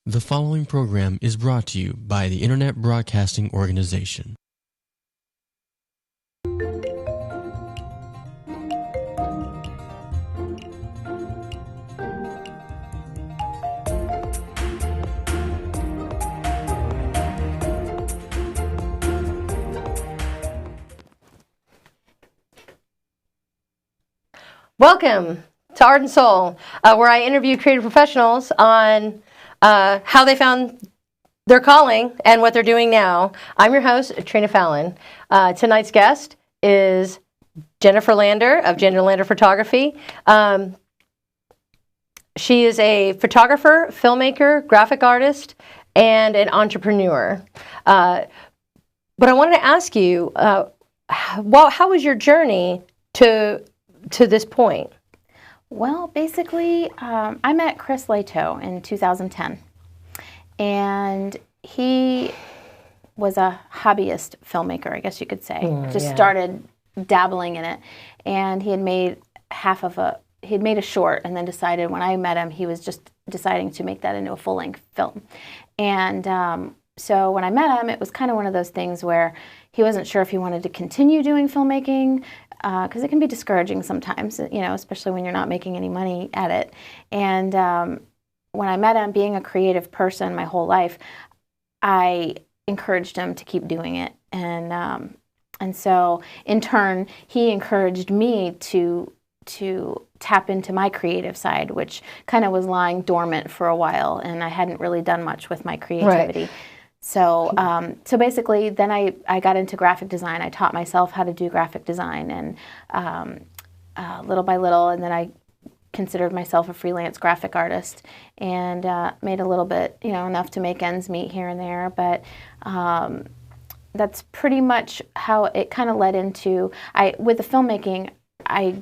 The following program is brought to you by the Internet Broadcasting Organization. Welcome to Art and Soul, where I interview creative professionals on how they found their calling and what they're doing now. I'm your host, Trina Fallon. Tonight's guest is Jennifer Lander of Jennifer Lander Photography. She is a photographer, filmmaker, graphic artist, and an entrepreneur. But I wanted to ask you, how was your journey to this point? Well, basically, I met Chris Lato in 2010, and he was a hobbyist filmmaker, I guess you could say. Started dabbling in it, and he had made a short, and then decided when I met him, he was just deciding to make that into a full-length film. And so when I met him, it was kind of one of those things where he wasn't sure if he wanted to continue doing filmmaking, because it can be discouraging sometimes, especially when you're not making any money at it. And when I met him, being a creative person my whole life, I encouraged him to keep doing it. And so in turn, he encouraged me to tap into my creative side, which kind of was lying dormant for a while, and I hadn't really done much with my creativity. Right. So basically, then I got into graphic design. I taught myself how to do graphic design, and little by little, and then I considered myself a freelance graphic artist, and made a little bit, enough to make ends meet here and there. But that's pretty much how it kind of led into. With the filmmaking, I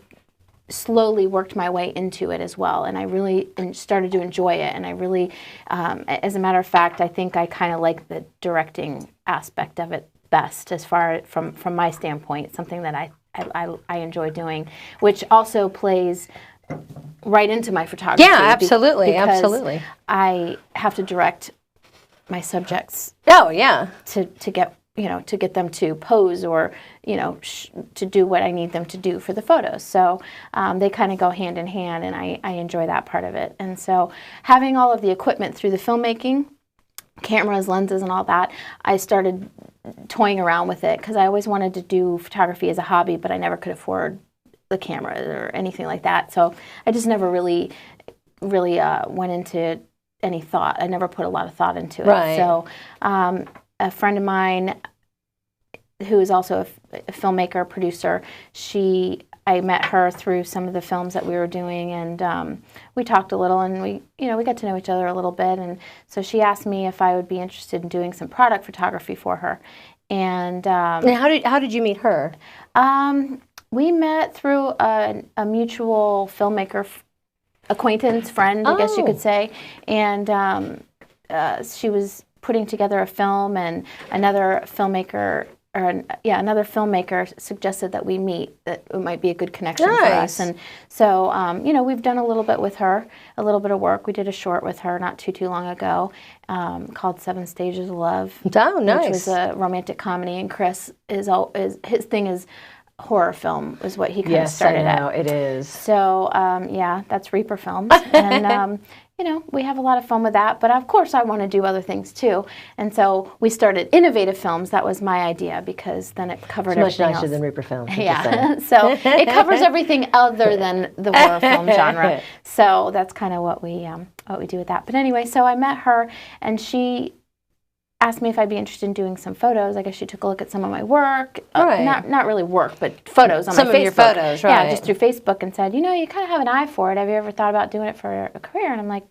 slowly worked my way into it as well, and I really started to enjoy it, and I really, as a matter of fact, I think I kind of like the directing aspect of it best, as far from my standpoint, something that I enjoy doing, which also plays right into my photography. Yeah, absolutely, absolutely. I have to direct my subjects. Oh, yeah. To get them to pose, or to do what I need them to do for the photos. So they kind of go hand in hand, and I enjoy that part of it. And so having all of the equipment through the filmmaking, cameras, lenses, and all that, I started toying around with it, because I always wanted to do photography as a hobby, but I never could afford the camera or anything like that. So I just never really went into any thought. I never put a lot of thought into it. Right. So a friend of mine, who is also a filmmaker, producer, I met her through some of the films that we were doing, and we talked a little, and we got to know each other a little bit, and so she asked me if I would be interested in doing some product photography for her. And how did you meet her? We met through a mutual filmmaker acquaintance, friend, I guess you could say, and she was putting together a film, and another filmmaker suggested that we meet, that it might be a good connection for us. And so, we've done a little bit with her, a little bit of work. We did a short with her not too long ago, called 7 Stages of Love. Oh, nice. Which was a romantic comedy, and Chris his thing is horror film, is what he kind of started at. Yes, I know, it is. So, that's Reaper Films. And, we have a lot of fun with that. But, of course, I want to do other things, too. And so we started Innovative Films. That was my idea, because then it covered everything else. Much nicer than Reaper Films. Yeah. So it covers everything other than the horror film genre. So that's kind of what we do with that. But anyway, so I met her, and she asked me if I'd be interested in doing some photos. I guess she took a look at some of my work. Right. Not really work, but photos on some my Facebook. Some of your photos, right. Yeah, just through Facebook, and said, you kind of have an eye for it. Have you ever thought about doing it for a career? And I'm like,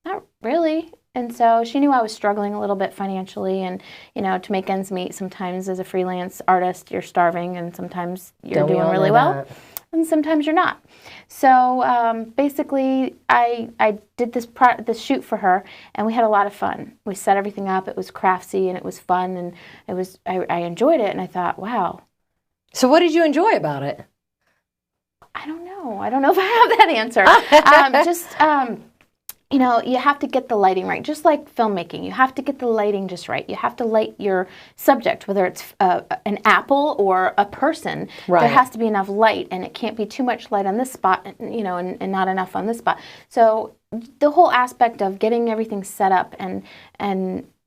not really. And so she knew I was struggling a little bit financially, and, to make ends meet, sometimes as a freelance artist, you're starving, and sometimes you're doing really well, and sometimes you're not. So basically, I did this shoot for her, and we had a lot of fun. We set everything up. It was craftsy, and it was fun, and I enjoyed it, and I thought, wow. So what did you enjoy about it? I don't know. I don't know if I have that answer. you know, you have to get the lighting right. Just like filmmaking, you have to get the lighting just right. You have to light your subject, whether it's an apple or a person. Right. There has to be enough light, and it can't be too much light on this spot, you know, and not enough on this spot. So the whole aspect of getting everything set up and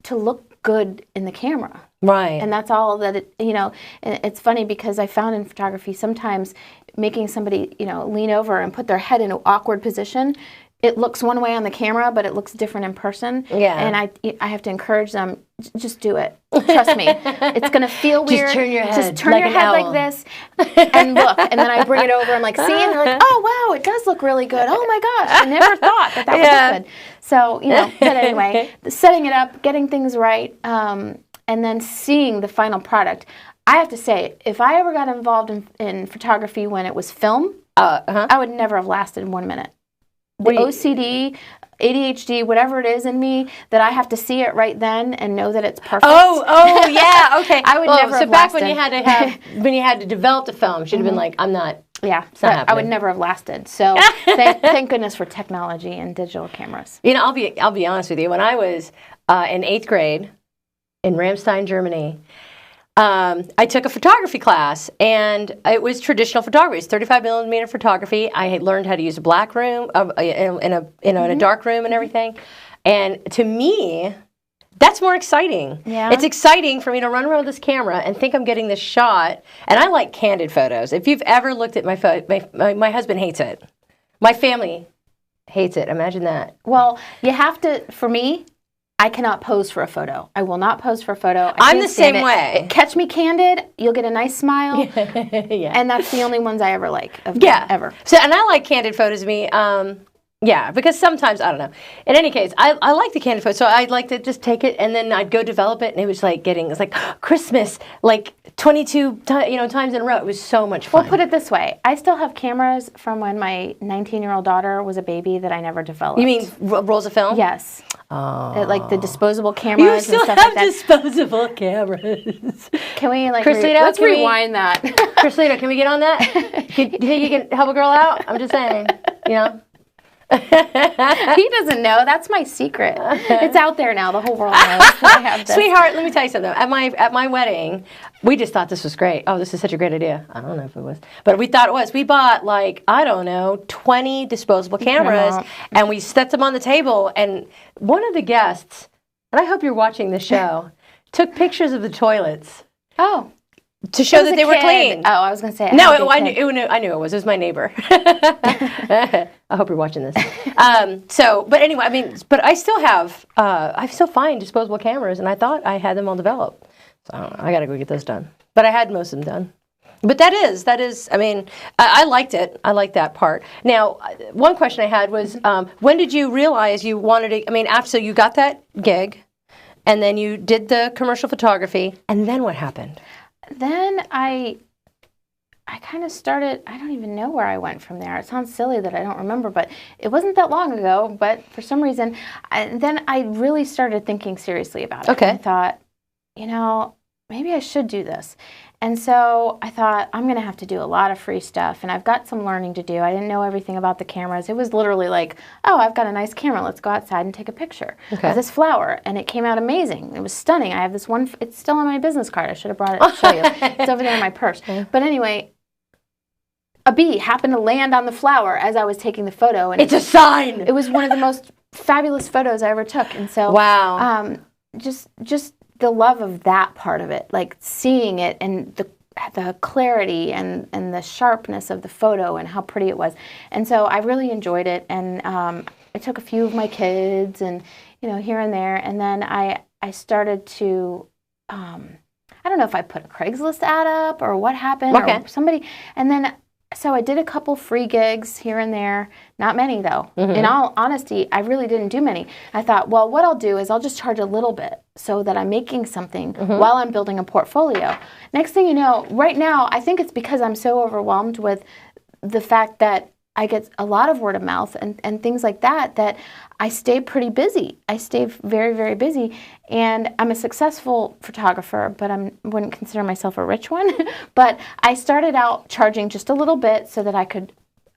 to look good in the camera. Right. And that's all that it, you know, it's funny because I found in photography sometimes making somebody, you know, lean over and put their head in an awkward position, it looks one way on the camera, but it looks different in person. Yeah. And I have to encourage them, just do it. Trust me. It's going to feel weird. Just turn your head. Just turn like your an head owl. like this and look. And then I bring it over and like, see? And they're like, oh, wow, it does look really good. Oh, my gosh. I never thought that would look good. So, you know, but anyway, setting it up, getting things right, and then seeing the final product. I have to say, if I ever got involved in photography when it was film, I would never have lasted 1 minute. The OCD, ADHD, whatever it is in me, that I have to see it right then and know that it's perfect. Oh, yeah, okay. I would never so have back lasted. when you had to have when you had to develop the film, she'd have been like, I'm not. Yeah, It's not I would happening. never have lasted. So thank goodness for technology and digital cameras. You know, I'll be honest with you. When I was in 8th grade in Ramstein, Germany, I took a photography class, and it was traditional photography. It's 35 millimeter photography. I had learned how to use a black room in a dark room and everything. And to me, that's more exciting. Yeah. It's exciting for me to run around with this camera and think I'm getting this shot. And I like candid photos. If you've ever looked at my husband hates it. My family hates it. Imagine that. Well, you have to, for me, I cannot pose for a photo. I will not pose for a photo. I'm the same way. Catch me candid, you'll get a nice smile. Yeah. And that's the only ones I ever like. Ever. So, and I like candid photos of me. Yeah, because sometimes, I don't know. In any case, I like the candid photo. So I'd like to just take it and then I'd go develop it. And it was like Christmas, like 22 times in a row. It was so much fun. Well, put it this way. I still have cameras from when my 19-year-old daughter was a baby that I never developed. You mean rolls of film? Yes. Oh. Like the disposable cameras You and still stuff have like that. disposable cameras. Can we Christina, let's can we- rewind that. Christina, can we get on that? Do you think you can help a girl out? I'm just saying, you know. He doesn't know. That's my secret. It's out there now. The whole world knows that I have this. Sweetheart, let me tell you something. At my wedding, we just thought this was great. Oh, this is such a great idea. I don't know if it was, but we thought it was. We bought 20 disposable cameras, and we set them on the table. And one of the guests, and I hope you're watching the show, took pictures of the toilets. Oh. To show that they were clean. Oh, I was going to say. No, I knew it was. It was my neighbor. I hope you're watching this. But anyway, but I still find disposable cameras, and I thought I had them all developed. So I don't know. I got to go get those done. But I had most of them done. But that is, I liked it. I liked that part. Now, one question I had was, when did you realize you wanted to, after you got that gig, and then you did the commercial photography, and then what happened? Then I kind of started, I don't even know where I went from there. It sounds silly that I don't remember, but it wasn't that long ago. But for some reason, then I really started thinking seriously about it. Okay. I thought, maybe I should do this. And so I thought, I'm going to have to do a lot of free stuff, and I've got some learning to do. I didn't know everything about the cameras. It was literally like, oh, I've got a nice camera. Let's go outside and take a picture of this flower. And it came out amazing. It was stunning. I have this one. It's still on my business card. I should have brought it to show you. It's over there in my purse. But anyway, a bee happened to land on the flower as I was taking the photo. And It's a sign! It was one of the most fabulous photos I ever took. And so, wow. Just the love of that part of it, like seeing it and the clarity and the sharpness of the photo and how pretty it was. And so I really enjoyed it. And I took a few of my kids and, here and there. And then I started to, I don't know if I put a Craigslist ad up or what happened or somebody. And then, so I did a couple free gigs here and there. Not many, though. Mm-hmm. In all honesty, I really didn't do many. I thought, well, what I'll do is I'll just charge a little bit so that I'm making something while I'm building a portfolio. Next thing you know, right now, I think it's because I'm so overwhelmed with the fact that I get a lot of word of mouth and things like that I stay pretty busy. I stay very, very busy. And I'm a successful photographer, but I wouldn't consider myself a rich one. But I started out charging just a little bit so that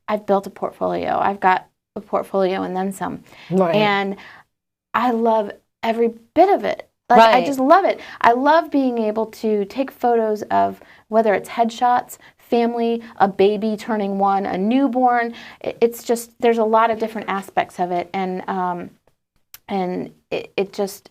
I've built a portfolio. I've got a portfolio and then some. Right. And I love every bit of it. Like, I just love it. I love being able to take photos of whether it's headshots, family, a baby turning 1, a newborn. It's just, there's a lot of different aspects of it. And it just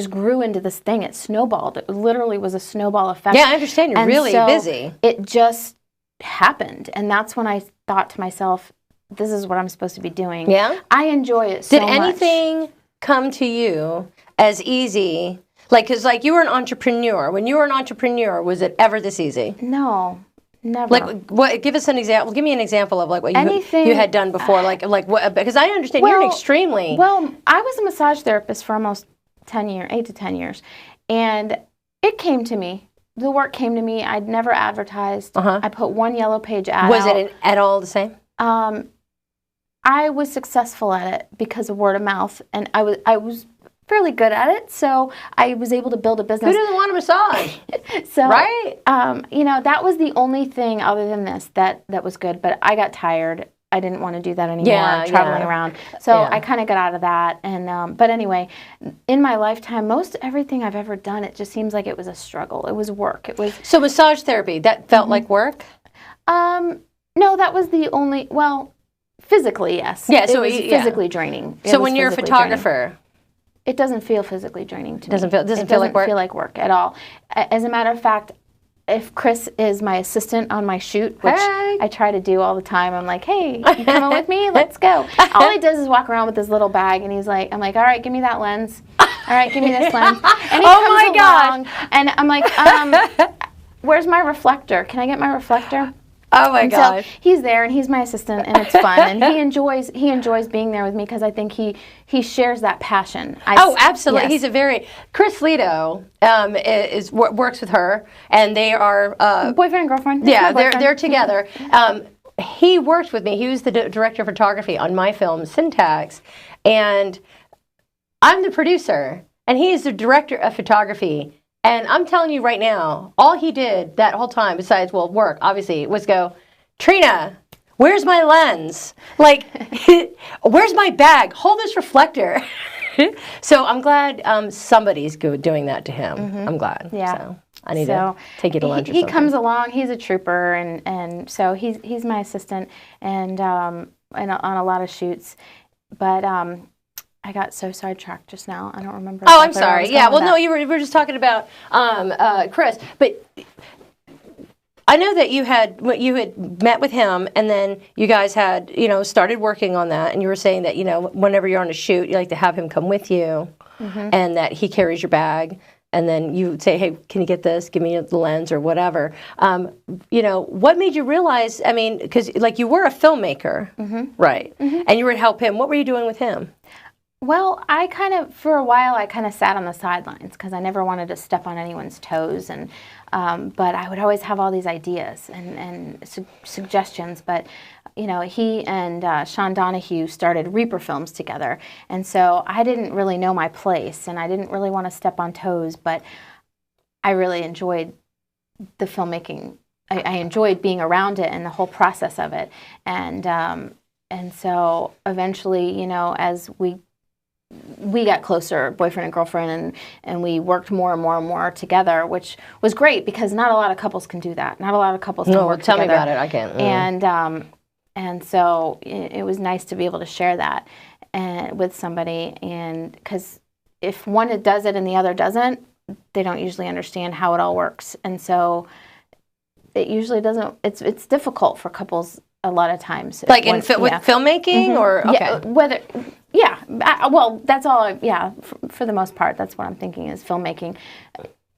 grew into this thing. It snowballed. It literally was a snowball effect. Yeah, I understand. You're really busy. It just happened. And that's when I thought to myself, this is what I'm supposed to be doing. Yeah? I enjoy it so much. Did anything come to you as easy? Like, because like you were an entrepreneur. When you were an entrepreneur, was it ever this easy? No, never. Like, what? Give us an example. Give me an example of like what you had done before. Like what? Because I understand you're an extremely. Well, I was a massage therapist for almost 8 to 10 years, and it came to me. The work came to me. I'd never advertised. I put one yellow page ad Was out. it at all the same? I was successful at it because of word of mouth, and I was fairly good at it, so I was able to build a business. Who doesn't want a massage? So, right? That was the only thing other than this that was good, but I got tired. I didn't want to do that anymore, traveling around. So I kind of got out of that. And but anyway, in my lifetime, most everything I've ever done, it just seems like it was a struggle. It was work. It was so massage therapy. That felt like work. No, that was the only. Well, physically, yes. Yeah. So it was physically draining. So when you're a photographer. It doesn't feel physically draining to me. Doesn't feel like work? It doesn't feel like work at all. As a matter of fact, if Chris is my assistant on my shoot, which I try to do all the time, I'm like, hey, you coming with me? Let's go. All he does is walk around with this little bag, and I'm like, all right, give me that lens. All right, give me this lens. And he comes along, and I'm like, where's my reflector? Can I get my reflector? Oh my gosh. So he's there, and he's my assistant, and it's fun, and he enjoys being there with me because I think he shares that passion. Absolutely. Yes. He's a very Chris Lito works with her, and they are boyfriend and girlfriend. Yeah, they're together. He worked with me. He was the director of photography on my film Syntax, and I'm the producer, and he is the director of photography. And I'm telling you right now, all he did that whole time, besides, work, obviously, was go, Trina, where's my lens? Like, where's my bag? Hold this reflector. So I'm glad somebody's doing that to him. I'm glad. Yeah. So I need to take you to lunch or something. He comes along. He's a trooper, and so he's my assistant, and on a lot of shoots. But I got so sidetracked just now. I don't remember. Oh, I'm sorry. Yeah. Well, no, we were just talking about Chris, but I know that you had met with him, and then you guys had started working on that, and you were saying that whenever you're on a shoot, you like to have him come with you, and that he carries your bag, and then you say, hey, can you get this? Give me the lens or whatever. What made you realize? I mean, because like you were a filmmaker, right? And you were to help him. What were you doing with him? Well, for a while, I kind of sat on the sidelines because I never wanted to step on anyone's toes, and but I would always have all these ideas and suggestions. But he and Sean Donahue started Reaper Films together, and so I didn't really know my place, and I didn't really want to step on toes. But I really enjoyed the filmmaking. I enjoyed being around it and the whole process of it, and so eventually, as we got closer, boyfriend and girlfriend, and we worked more and more and more together, which was great because not a lot of couples can do that. Not a lot of couples can work together. Tell me about it. I can't. And so it was nice to be able to share that with somebody, and because if one does it and the other doesn't, they don't usually understand how it all works, and so it usually doesn't. It's difficult for couples a lot of times. Like with filmmaking, or okay. Well, that's all. For the most part, that's what I'm thinking is filmmaking.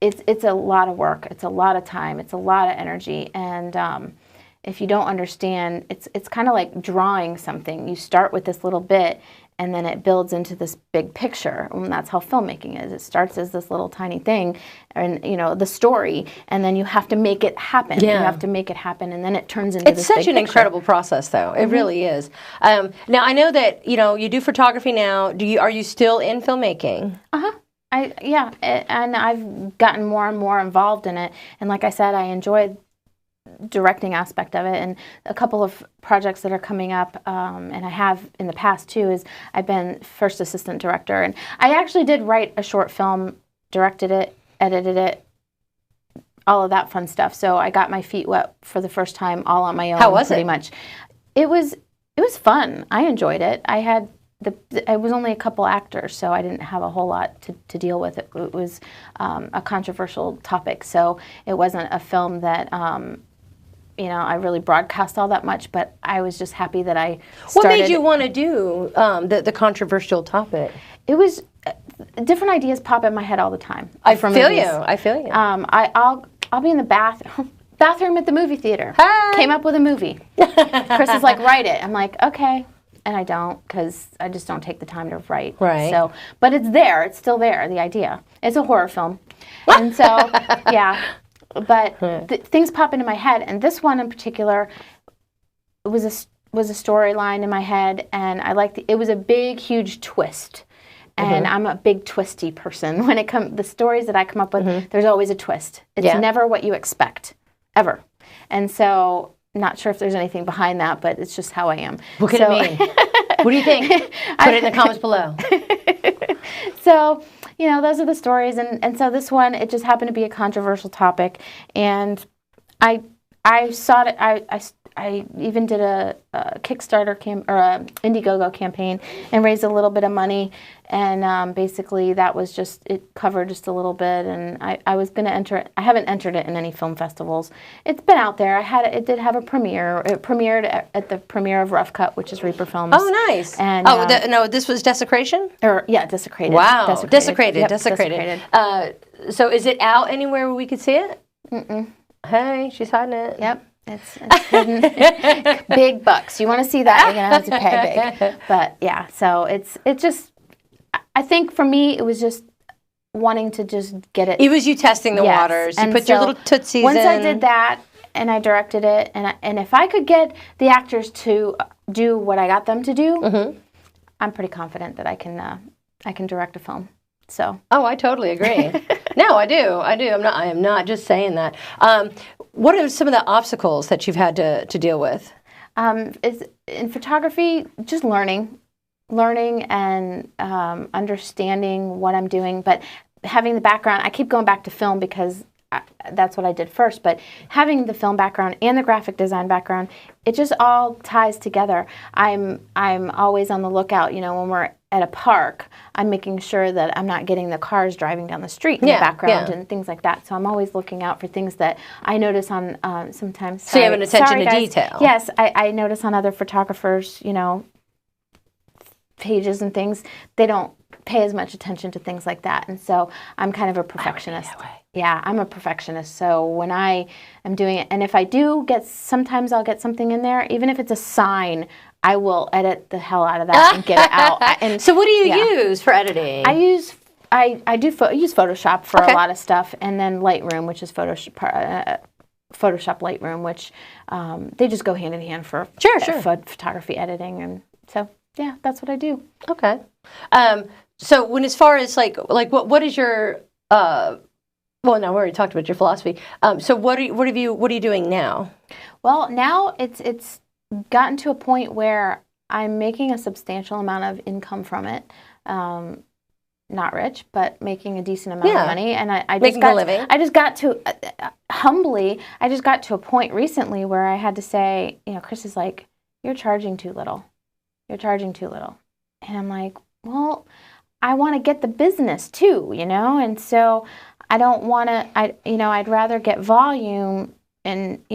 It's a lot of work. It's a lot of time. It's a lot of energy. And if you don't understand, it's kind of like drawing something. You start with this little bit, and then it builds into this big picture. And that's how filmmaking is. It starts as this little tiny thing, and the story, and then you have to make it happen. Yeah. You have to make it happen, and then it turns into this big picture. It's such an incredible process, though. It really is. Now, I know that you do photography now. Are you still in filmmaking? And I've gotten more and more involved in it. And like I said, I enjoyed directing aspect of it. And a couple of projects that are coming up, and I have in the past too, is I've been first assistant director. And I actually did write a short film, directed it, edited it, all of that fun stuff. So I got my feet wet for the first time all on my own. How was pretty it? much. It was fun. I enjoyed it. I was only a couple actors, so I didn't have a whole lot to deal with. It was a controversial topic, so it wasn't a film that I really broadcast all that much. But I was just happy that I started. What made you want to do the controversial topic? It was different ideas pop in my head all the time. I feel you. I'll be in the bathroom at the movie theater. Hi. Came up with a movie. Chris is like, write it. I'm like, okay. And I don't, because I just don't take the time to write. Right. So, but it's there. It's still there, the idea. It's a horror film. And so, yeah. But things pop into my head. And this one in particular was a storyline in my head. And I liked it. It was a big, huge twist. And I'm a big twisty person. When it comes, the stories that I come up with, there's always a twist. It's never what you expect, ever. And so, not sure if there's anything behind that, but it's just how I am. What could it mean? What do you think? Put it in the comments below. So, those are the stories. And so this one, it just happened to be a controversial topic. And I saw it, I even did a Kickstarter or a Indiegogo campaign and raised a little bit of money. And basically that was it covered just a little bit. And I was going to enter it. I haven't entered it in any film festivals. It's been out there. It did have a premiere. It premiered at the premiere of Rough Cut, which is Reaper Films. Oh, nice. And, no, this was Desecration? Desecrated. Wow. Desecrated. Yep, Desecrated. So is it out anywhere where we could see it? Mm-mm. Hey, she's hiding it. Yep. It's hidden. Big bucks. You want to see that, you're going to have to pay big. But yeah, so it's just, I think for me, it was just wanting to just get it. It was you testing the waters. You put your little tootsies in. Once I did that and I directed it, and if I could get the actors to do what I got them to do, I'm pretty confident that I can direct a film. So. Oh, I totally agree. No, I do. I am not just saying that. What are some of the obstacles that you've had to deal with? Is in photography, just learning and understanding what I'm doing, but having the background. I keep going back to film because that's what I did first, but having the film background and the graphic design background, it just all ties together. I'm always on the lookout, when we're at a park, I'm making sure that I'm not getting the cars driving down the street in the background and things like that. So I'm always looking out for things that I notice on sometimes. So you have an attention to detail. Yes, I notice on other photographers, pages and things, they don't pay as much attention to things like that. And so I'm kind of a perfectionist. Yeah, I'm a perfectionist. So when I am doing it, and if I do sometimes I'll get something in there, even if it's a sign, I will edit the hell out of that and get it out. And so what do you use for editing? I use Photoshop for a lot of stuff, and then Lightroom, which is Photoshop Lightroom, which they just go hand in hand for photography editing. And so, yeah, that's what I do. Okay. So when as far as like what is your well, no, we already talked about your philosophy. So what are you doing now? Well, now it's gotten to a point where I'm making a substantial amount of income from it. Not rich, but making a decent amount of money, and I just got a living. I just got to humbly. I just got to a point recently where I had to say, Chris is like, "You're charging too little. You're charging too little," and I'm like, "Well, I want to get the business too, and so I don't want to. I'd rather get volume." And,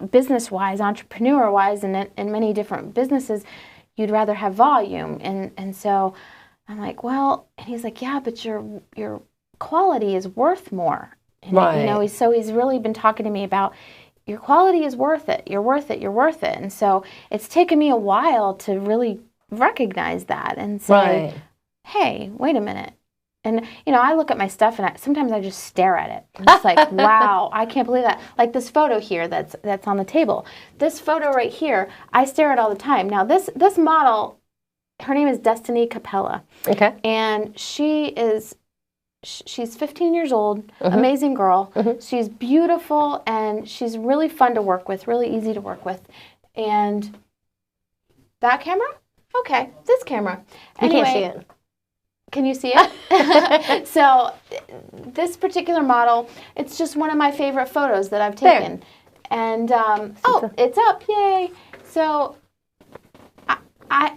business-wise, entrepreneur-wise, and in many different businesses, you'd rather have volume. And so I'm like, well, and he's like, yeah, but your quality is worth more. And, right. He's really been talking to me about your quality is worth it. You're worth it. You're worth it. And so it's taken me a while to really recognize that and say, hey, wait a minute. And, I look at my stuff and sometimes I just stare at it. I'm just like, wow, I can't believe that. Like this photo here that's on the table. This photo right here, I stare at all the time. Now, this model, her name is Destiny Capella. Okay. And she is she's 15 years old, amazing girl. She's beautiful, and she's really fun to work with, really easy to work with. And that camera? Okay, this camera. Anyway, You can't see it. Can you see it? So this particular model, it's just one of my favorite photos that I've taken. There. And, it's up, yay. So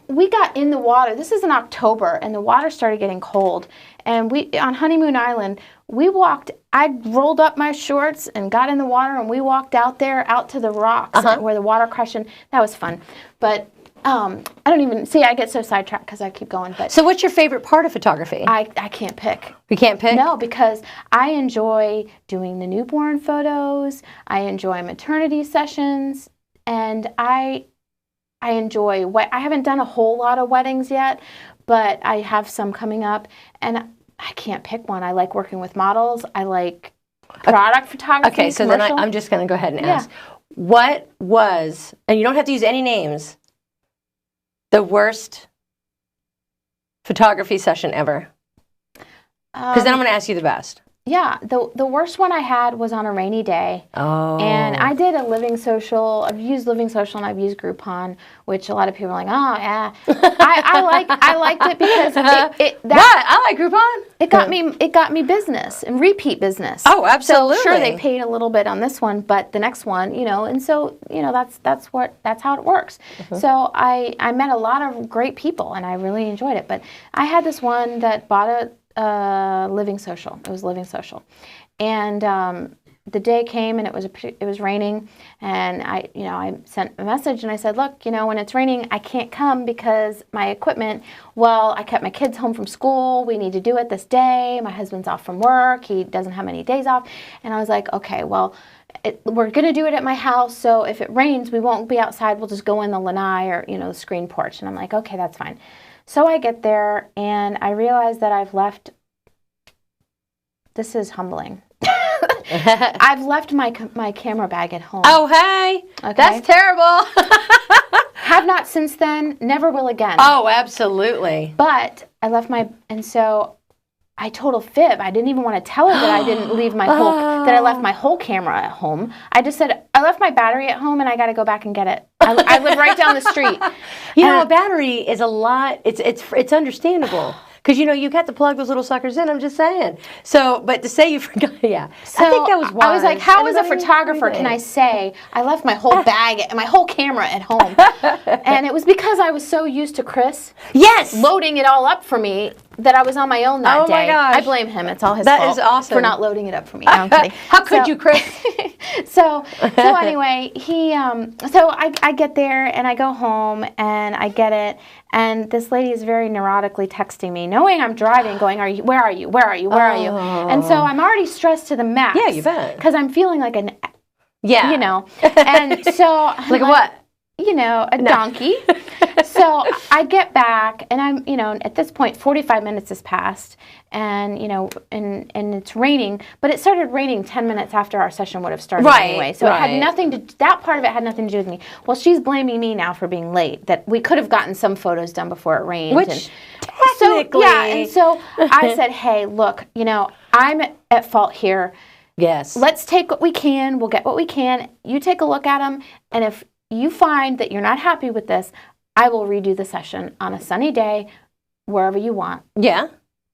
we got in the water. This is in October, and the water started getting cold. And on Honeymoon Island, I rolled up my shorts and got in the water, and we walked out to the rocks where the water crashed in. That was fun. But I don't even, see, I get so sidetracked because I keep going. But So what's your favorite part of photography? I can't pick. You can't pick? No, because I enjoy doing the newborn photos. I enjoy maternity sessions, and I enjoy I haven't done a whole lot of weddings yet, but I have some coming up, and I can't pick one. I like working with models. I like product photography. Okay, so then I'm just going to go ahead and ask. What was, and you don't have to use any names, the worst photography session ever? Because then I'm going to ask you the best. Yeah, the worst one I had was on a rainy day. Oh. And I did a Living Social. I've used Living Social and I've used Groupon, which a lot of people are like, oh yeah. I liked it because I like Groupon. It got me business and repeat business. Oh, absolutely. So sure, they paid a little bit on this one, but the next one, and so that's how it works. So I met a lot of great people and I really enjoyed it. But I had this one that bought a Living Social. It was Living Social, and the day came and it was raining, and I sent a message and I said, look, when it's raining, I can't come because my equipment. Well, I kept my kids home from school. We need to do it this day. My husband's off from work. He doesn't have many days off, and I was like, okay, well. We're going to do it at my house, so if it rains, we won't be outside. We'll just go in the lanai or the screen porch. And I'm like, okay, that's fine. So I get there, and I realize that I've left. This is humbling. I've left my camera bag at home. Oh, hey. Okay. That's terrible. Have not since then. Never will again. Oh, absolutely. But I left and so I told a fib. I didn't even want to tell her that I didn't leave that I left my whole camera at home. I just said, I left my battery at home and I got to go back and get it. I live right down the street. A battery is a lot. It's understandable. Because, you got to plug those little suckers in, I'm just saying. So, but to say you forgot, yeah. So I think that was wise. I was like, how as a photographer can I say I left my whole bag, my whole camera at home? And it was because I was so used to Chris loading it all up for me that I was on my own that day. My gosh. I blame him. It's all his fault. That is awesome. For not loading it up for me. No, I'm kidding. How could you, Chris? So anyway, so I get there and I go home and I get it, and this lady is very neurotically texting me, knowing I'm driving, going, where are you? And so I'm already stressed to the max. Yeah, you bet. Because I'm feeling like and so like what? A donkey. So I get back, and I'm, at this point, 45 minutes has passed, and, and it's raining, but it started raining 10 minutes after our session would have started anyway. So it had nothing that part of it had nothing to do with me. Well, she's blaming me now for being late, that we could have gotten some photos done before it rained. Which, technically. And so I said, hey, look, I'm at fault here. Yes. Let's take what we can. We'll get what we can. You take a look at them, and if you find that you're not happy with this, I will redo the session on a sunny day, wherever you want. Yeah.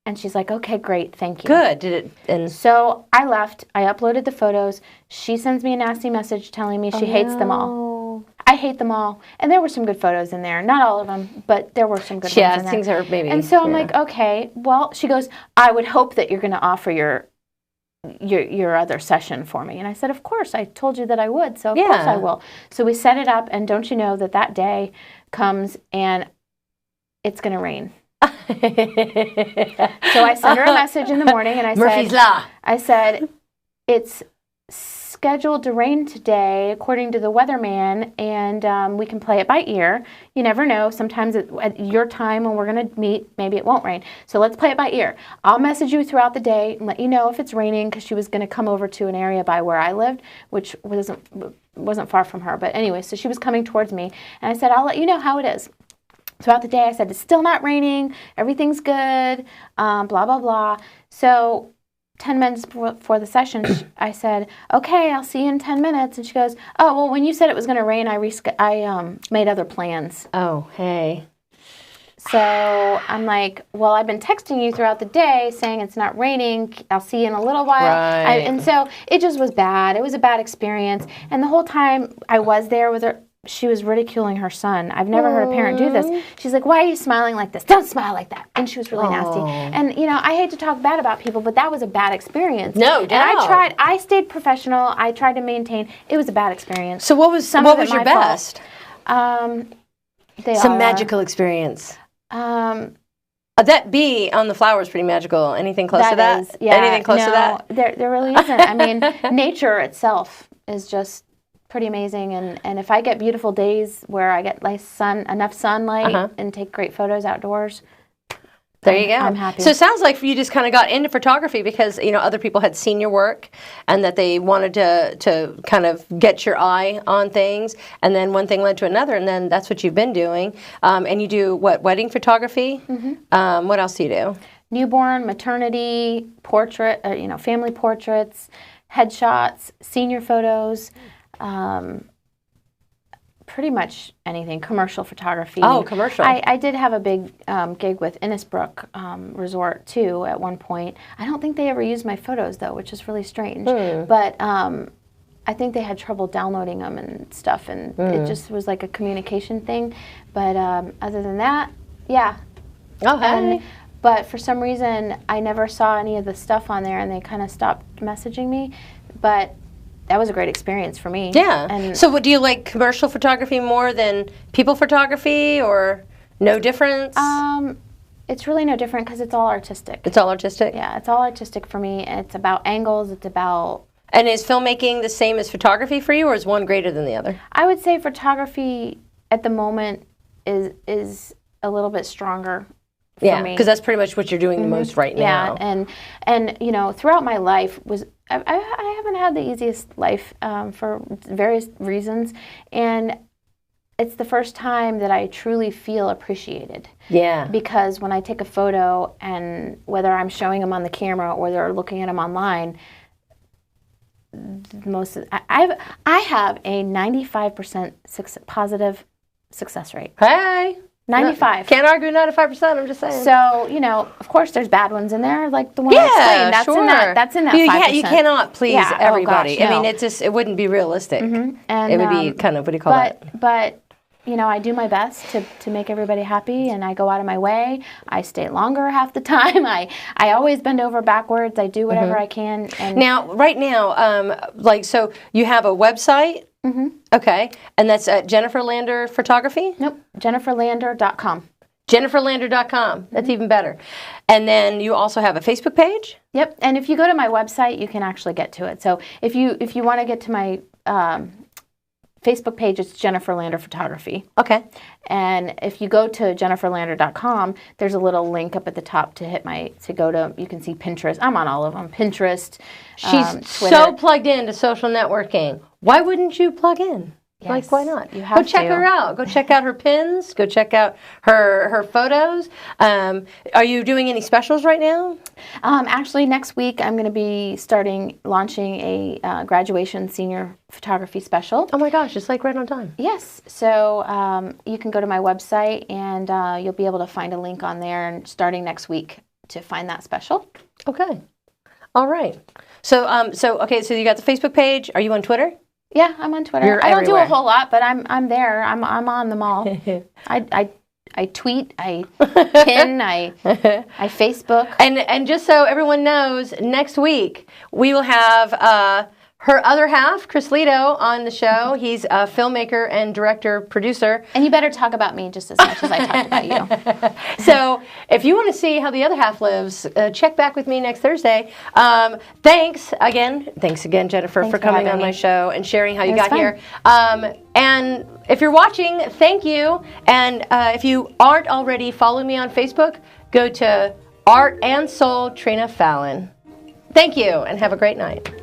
And she's like, okay, great, thank you. Good. And so I left. I uploaded the photos. She sends me a nasty message telling me she hates them all. I hate them all. And there were some good photos in there. Not all of them, but there were some good ones in there. Yeah, things are maybe. And so I'm like, okay, well, she goes, I would hope that you're going to offer your other session for me. And I said, of course, I told you that I would, so of course I will. So we set it up, and don't you know that day comes and it's going to rain. So I sent her a message in the morning, and I Murphy's Law. I said, it's scheduled to rain today according to the weatherman, and we can play it by ear. You never know. Sometimes at your time when we're going to meet, maybe it won't rain. So let's play it by ear. I'll message you throughout the day and let you know if it's raining, because she was going to come over to an area by where I lived, which wasn't far from her. But anyway, so she was coming towards me, and I said, I'll let you know how it is. throughout the day, I said, it's still not raining. Everything's good, blah, blah, blah. So 10 minutes before the session, I said, okay, I'll see you in 10 minutes. And she goes, oh, well, when you said it was going to rain, I made other plans. Oh, hey. So I'm like, well, I've been texting you throughout the day saying it's not raining. I'll see you in a little while. Right. And so it just was bad. It was a bad experience. And the whole time I was there with her, she was ridiculing her son. I've never heard a parent do this. She's like, why are you smiling like this? Don't smile like that. And she was really nasty. And, you know, I hate to talk bad about people, but that was a bad experience. No doubt. And I stayed professional. I tried to maintain. It was a bad experience. So what was your best? Some magical experience. That bee on the flower is pretty magical. Anything close to that? Is, yeah. Anything close to that? There really isn't. I mean, nature itself is just pretty amazing. And if I get beautiful days where I get enough sunlight and take great photos outdoors, there you go. I'm happy. So it sounds like you just kind of got into photography because, you know, other people had seen your work and that they wanted to kind of get your eye on things. And then one thing led to another, and then that's what you've been doing. And you do, what, wedding photography? Mm-hmm. What else do you do? Newborn, maternity, portrait, family portraits, headshots, senior photos, pretty much anything, commercial photography. Oh, commercial. I did have a big gig with Innisbrook Resort, too, at one point. I don't think they ever used my photos, though, which is really strange. But I think they had trouble downloading them and stuff, and it just was like a communication thing. But other than that, yeah. Oh, hey. But for some reason, I never saw any of the stuff on there, and they kind of stopped messaging me. But that was a great experience for me. Yeah. And so do you like commercial photography more than people photography, or no difference? It's really no different because it's all artistic. It's all artistic? Yeah, it's all artistic for me. It's about angles. It's about... And is filmmaking the same as photography for you, or is one greater than the other? I would say photography at the moment is a little bit stronger. Yeah, because that's pretty much what you're doing the most right now. Yeah, and you know, throughout my life I haven't had the easiest life for various reasons, and it's the first time that I truly feel appreciated. Yeah. Because when I take a photo, and whether I'm showing them on the camera or they're looking at them online, I have a 95% positive success rate. Hey. 95. Can't argue 95%, I'm just saying. So, you know, of course there's bad ones in there, like the one I explained. That's in that 5%. You cannot please everybody. Oh gosh, no. I mean, it wouldn't be realistic. And, it would be kind of, what do you call that? But, you know, I do my best to make everybody happy, and I go out of my way. I stay longer half the time. I always bend over backwards. I do whatever I can. And now, right now, so you have a website? Okay, and that's at Jennifer Lander Photography? Nope, jenniferlander.com. jenniferlander.com. That's even better. And then you also have a Facebook page? Yep, and if you go to my website, you can actually get to it. So if you want to get to my Facebook page, it's Jennifer Lander Photography. Okay. And if you go to jenniferlander.com, there's a little link up at the top you can see Pinterest. I'm on all of them. Pinterest, She's Twitter. so plugged into social networking. Why wouldn't you plug in? Yes, like, why not? You have Go check her out. Go check out her pins. Go check out her photos. Are you doing any specials right now? Actually, next week I'm going to be launching a graduation senior photography special. Oh my gosh, it's like right on time. Yes. So you can go to my website, and you'll be able to find a link on there, and starting next week to find that special. Okay. All right. So you got the Facebook page. Are you on Twitter? Yeah, I'm on Twitter. You're I don't everywhere. do a whole lot, but I'm there. I'm on them all. I tweet, I pin, I Facebook. And just so everyone knows, next week we will have her other half, Chris Lito, on the show. He's a filmmaker and director, producer. And you better talk about me just as much as I talked about you. So if you want to see how the other half lives, check back with me next Thursday. Thanks again, Jennifer, for coming on my show and sharing how you got here. And if you're watching, thank you. And if you aren't already following me on Facebook, go to Art and Soul Trina Fallon. Thank you, and have a great night.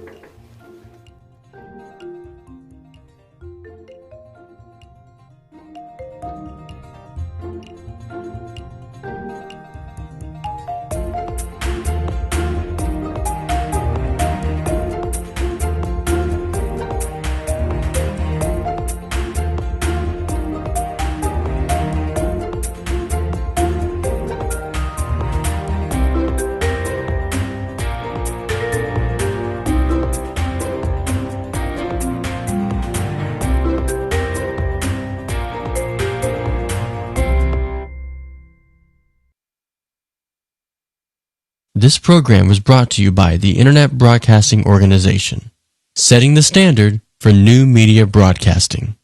This program was brought to you by the Internet Broadcasting Organization, setting the standard for new media broadcasting.